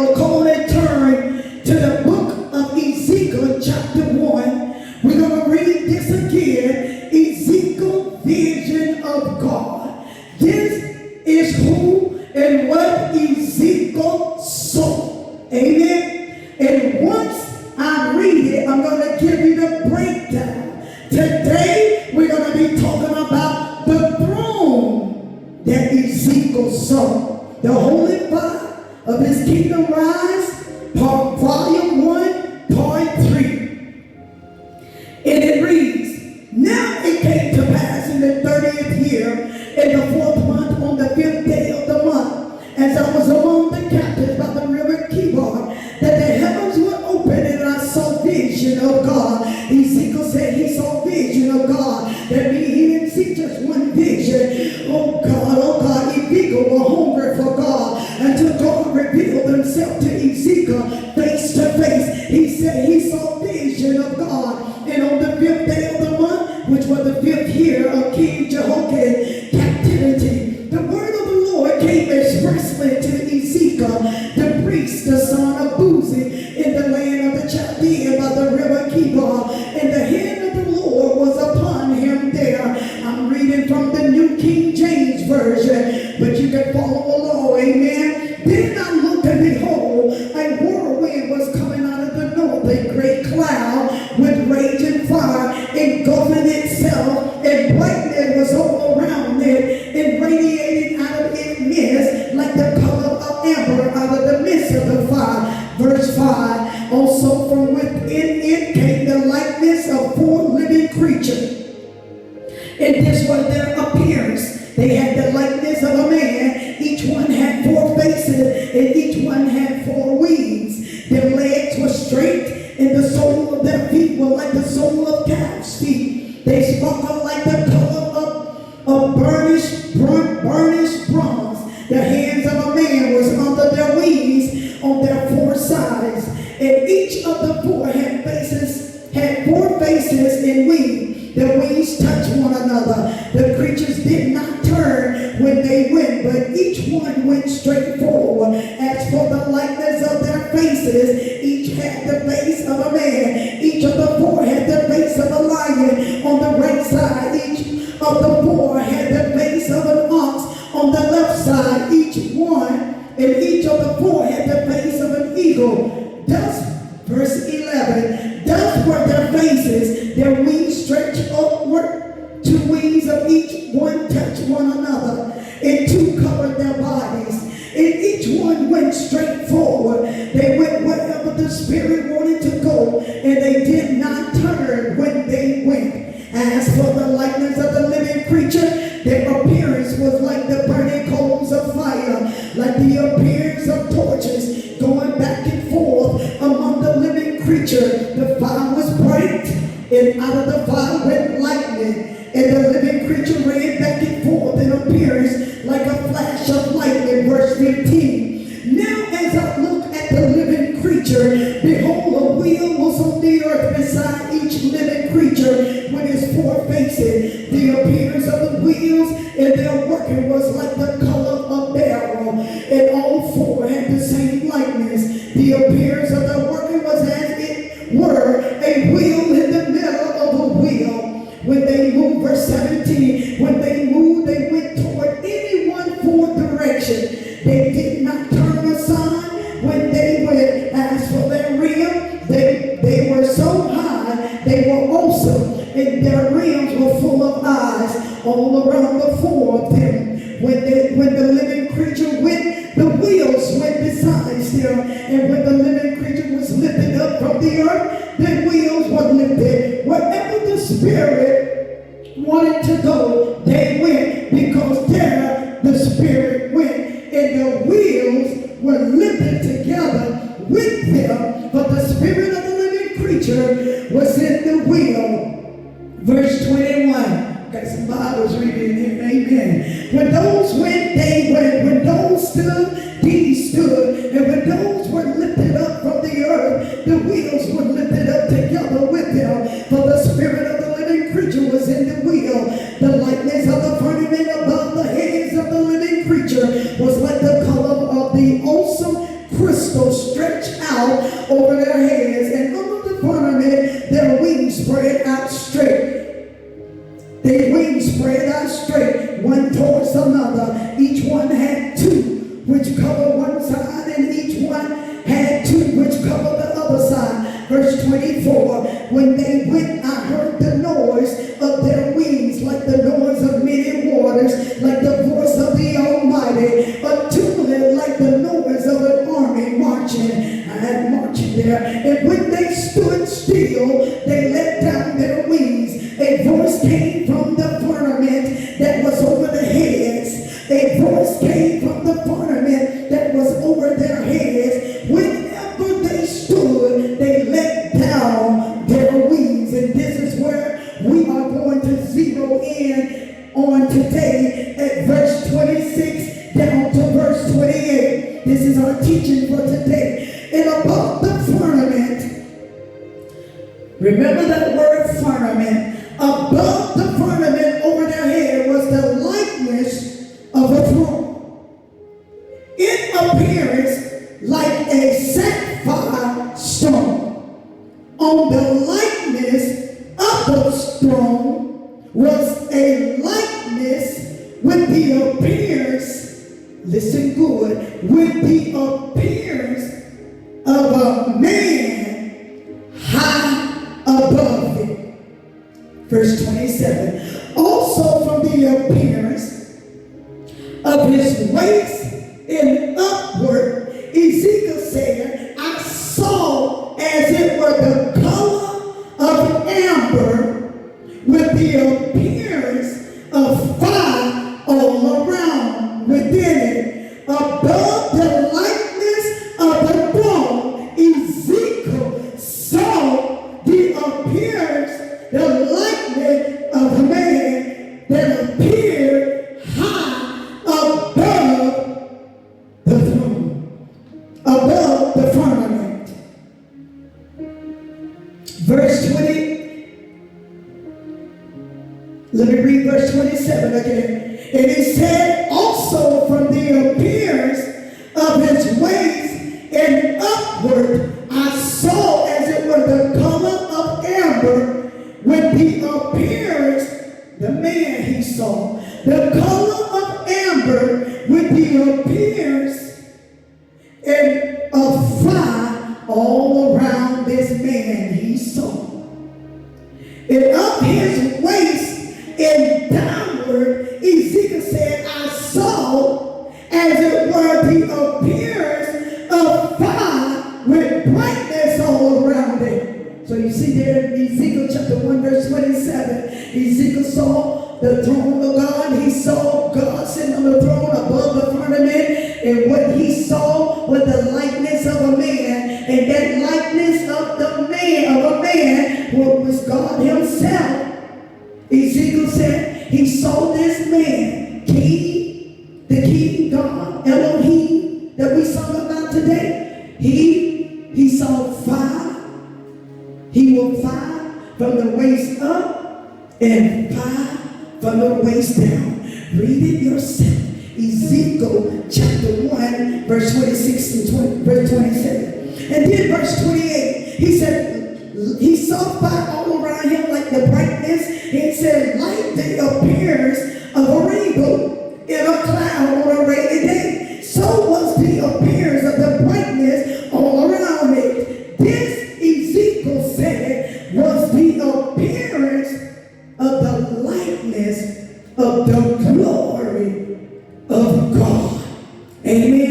Come on and turn to the book of Ezekiel chapter 1. We're going to read this again. Ezekiel, vision of God. This is who and what Ezekiel saw. Amen. And once I read it, I'm going to give you the breakdown. Today, we're going to be talking about the throne that Ezekiel saw. The Holy Bible of his kingdom rise, volume 1, part 3. And it reads, Now it came to pass in the 30th year, in the 4th month, on the 5th day of the month, as I was among the captives by the river Githurai, that the heavens were open, and I saw vision of God. Ezekiel said he saw vision of God. That means he didn't see just one vision. Oh God, Ezekiel was hungry for God until God revealed himself to Ezekiel face to face. He said he saw vision of God. And on the 5th day of the month, which was the 5th year of King Jehoiakim's captivity, the word of the Lord came expressly to Ezekiel, the priest, the son of Buzi, in the land of the Chaldean by the river Kidron, and the hand of the Lord was upon him there. I'm reading from the New King James Version, but you can follow along, amen. Then I looked, and behold, a whirlwind was coming out of the north, a great cloud with raging fire, engulfing itself, and brightness was all around it, and radiating out of its midst like the color of amber out of the midst of the fire. Verse 5, also from within it came the likeness of 4 living creatures. And this was their appearance. They had the likeness of a man. Each one had 4 faces, and each one had 4 wings. Their legs were straight, and the sole of their feet were like the sole of calves' feet. They sparkled like the color of burnished bronze. The hands of a man was under their wings on their 4 sides, and each of the 4 had 4 faces and wings. Their wings touched one another. The creatures did not turn when they went, but each one went straight forward. As for the likeness of their faces, each had the face of a man. Each of the 4 had the face of a lion on the right side. Each of the 4 had the face of an ox on the left side. Each of the 4 had the face of an eagle. Thus, verse 11, thus were their faces, their wings stretched upward, 2 wings of each one touched one another, and 2 covered their bodies, and each one went straight forward. They went wherever the Spirit wanted to go, and they did not turn when they went. As for the likeness of the living creature, their appearance was like the burning coals of fire, like the appearance of torches going back and forth among the living creature. The fire was bright, and out of the fire went lightning, and the living creature ran back and forth in appearance like a flash of lightning. Verse 15. Now as I looked at the living creature, behold, a wheel was on the earth beside each living creature with its 4 faces. The appearance of the wheels and their working was like the color of beryl, and all 4 had the same likeness. The appearance of the working was as it were a wheel in the middle of a wheel. When they moved, verse 17, when they moved, they went toward any one 4 direction. They did not turn aside when they went. As for their rim, they were so high, they were awesome, and their rims were full of eyes all around the 4 of them. When the living creature went, the wheels went besides them, and when the living creature was lifted up from the earth, the wheels were lifted. Wherever the Spirit wanted to go, they went, because there the Spirit went, and the wheels were lifted together with them, but the spirit of the living creature was in the wheel. Verse 21. Got some Bibles reading here, amen. When those went, they went. When those stood, these stood. And when those were lifted up from the earth, the wheels were lifted up together with them. For the spirit of the living creature was in the wheel. The likeness of the firmament above the heads of the living creature was like the color of the awesome crystal was stretched out over their heads, and under the firmament their wings spread out straight. Their wings spread out straight, one towards another. Each one had two, which covered one side, and each one had two, which covered the other side. Verse 24, when they went, I heard the noise of their wings, like the noise of many waters, like the voice of the Almighty, a tumult like the noise of an army marching. I had marching there. And when they stood still, they let down their wings. A voice came from the firmament that was over the heads. A voice came from the firmament that was over their heads. Whenever they stood, they let down their wings. And this is where we are going to zero in on today at verse 26 down to verse 28. This is our teaching for today. And about the firmament, remember that word firmament. Above the firmament over their head was the likeness of a throne, in appearance like a sapphire stone. On the likeness of the throne was a likeness with the appearance, listen good, with the appearance of a man high above it. Verse 27, also from the appearance of his waist and upward, Ezekiel said, I saw as it were the color of amber, with the appearance of fire all around within it. Above the likeness of the throne, Ezekiel saw the appearance, the likeness of a man that appeared high above the throne, above the firmament. Verse 20, let me read verse 27 again. And he said, also from the appearance of his waist and upward, I saw as it were the color of amber, with the appearance, the man he saw, the color of amber, with the appearance and of fire all around this man he saw. And of his waist and downward, Ezekiel said, I saw as it were the appearance of fire with brightness all around it. So you see there in Ezekiel chapter 1 verse 27, Ezekiel saw the throne of God. He saw God sitting on the throne above the firmament, and what he saw was the likeness of a man, and that likeness of the man, of a man, was God himself. Ezekiel said he saw this man, King, the King God, Elohim, that we sung about today. He saw fire. He will fire from the waist up and fire from the waist down. Read it yourself. Ezekiel chapter 1, verse 26 and verse 27. And then verse 28, he said, he saw fire all around him like the brightness. It said, like the appearance of a rainbow in a cloud on a rainy day. So was the appearance of the brightness all around it. This, Ezekiel said, was the appearance of the likeness of the glory of God. Amen.